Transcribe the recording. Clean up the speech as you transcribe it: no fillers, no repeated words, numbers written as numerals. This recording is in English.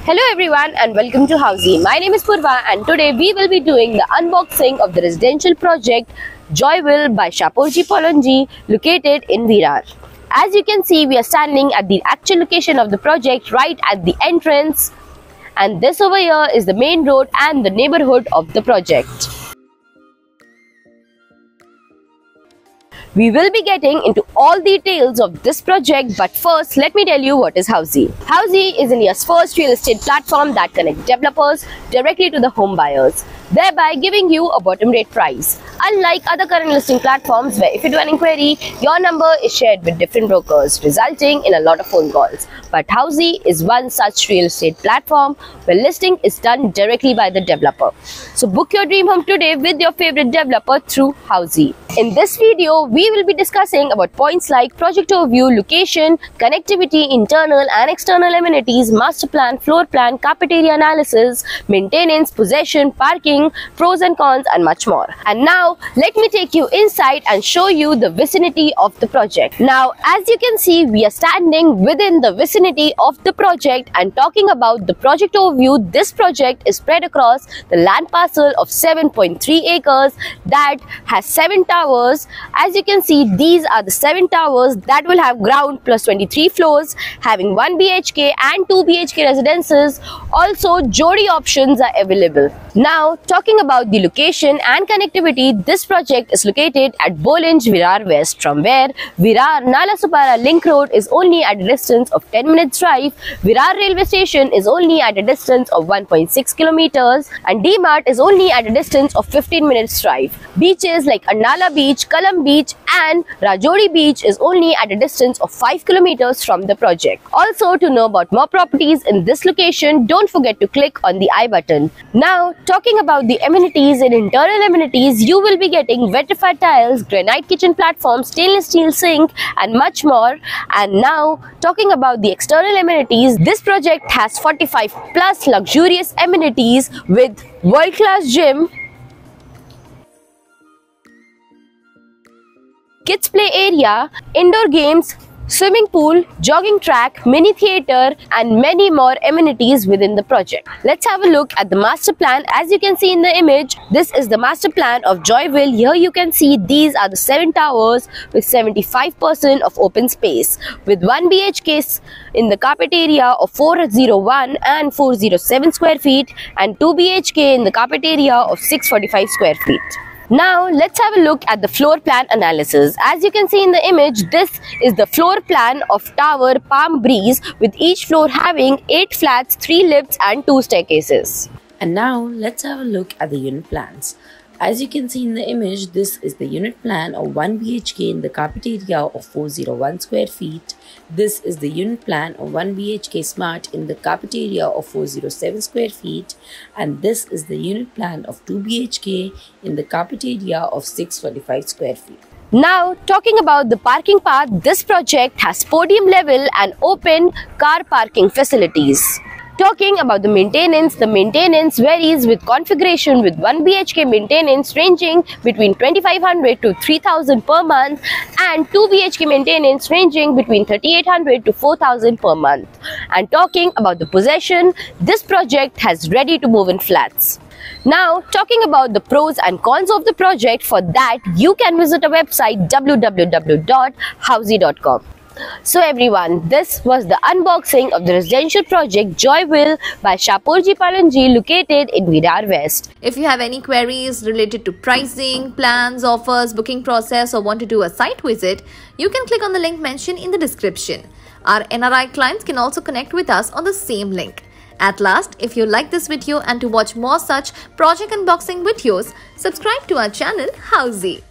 Hello everyone and welcome to Housey. My name is Purva and today we will be doing the unboxing of the residential project Joyville by Shapoorji Pallonji located in Virar. As you can see, we are standing at the actual location of the project right at the entrance, and this over here is the main road and the neighborhood of the project. We will be getting into all details of this project, but first let me tell you what is Housey. Housey is India's first real estate platform that connects developers directly to the home buyers, thereby giving you a bottom rate price. Unlike other current listing platforms where if you do an inquiry, your number is shared with different brokers, resulting in a lot of phone calls. But Housey is one such real estate platform where listing is done directly by the developer. So book your dream home today with your favorite developer through Housey. In this video, we will be discussing about points like project overview, location, connectivity, internal and external amenities, master plan, floor plan, carpet area analysis, maintenance, possession, parking, pros and cons, and much more. And now, let me take you inside and show you the vicinity of the project. Now, as you can see, we are standing within the vicinity of the project, and talking about the project overview, this project is spread across the land parcel of 7.3 acres that has 7 towers. As you can see, these are the 7 towers that will have ground plus 23 floors, having 1 BHK and 2 BHK residences. Also, Jodi options are available. Now, talking about the location and connectivity, this project is located at Bolinj, Virar West, from where Virar-Nalasopara Link Road is only at a distance of 10 minutes drive, Virar Railway Station is only at a distance of 1.6 kilometers, and D-Mart is only at a distance of 15 minutes drive. Beaches like Andala Beach, Kalam Beach and Rajodi Beach is only at a distance of 5 kilometers from the project. Also, to know about more properties in this location, don't forget to click on the I button. Now, talking about the amenities and internal amenities, you will be getting vitrified tiles, granite kitchen platform, stainless steel sink and much more. And now, talking about the external amenities, this project has 45 plus luxurious amenities with world-class gym, kids play area, indoor games, swimming pool, jogging track, mini theatre and many more amenities within the project. Let's have a look at the master plan. As you can see in the image, this is the master plan of Joyville. Here you can see these are the 7 towers with 75% of open space, with 1 BHK in the carpet area of 401 and 407 square feet and 2 BHK in the carpet area of 645 square feet. Now, let's have a look at the floor plan analysis. As you can see in the image, this is the floor plan of Tower Palm Breeze, with each floor having 8 flats, 3 lifts and 2 staircases. And now, let's have a look at the unit plans. As you can see in the image, this is the unit plan of 1 BHK in the carpet area of 401 square feet. This is the unit plan of 1 BHK smart in the carpet area of 407 square feet. And this is the unit plan of 2 BHK in the carpet area of 645 square feet. Now, talking about the parking part, this project has podium level and open car parking facilities. Talking about the maintenance varies with configuration, with 1 BHK maintenance ranging between 2500 to 3000 per month and 2 BHK maintenance ranging between 3800 to 4000 per month. And talking about the possession, this project has ready to move in flats. Now, talking about the pros and cons of the project, for that you can visit our website www.housey.com. So everyone, this was the unboxing of the residential project Joyville by Shapoorji Pallonji located in Virar West. If you have any queries related to pricing, plans, offers, booking process or want to do a site visit, you can click on the link mentioned in the description. Our NRI clients can also connect with us on the same link. At last, if you like this video and to watch more such project unboxing videos, subscribe to our channel Housey.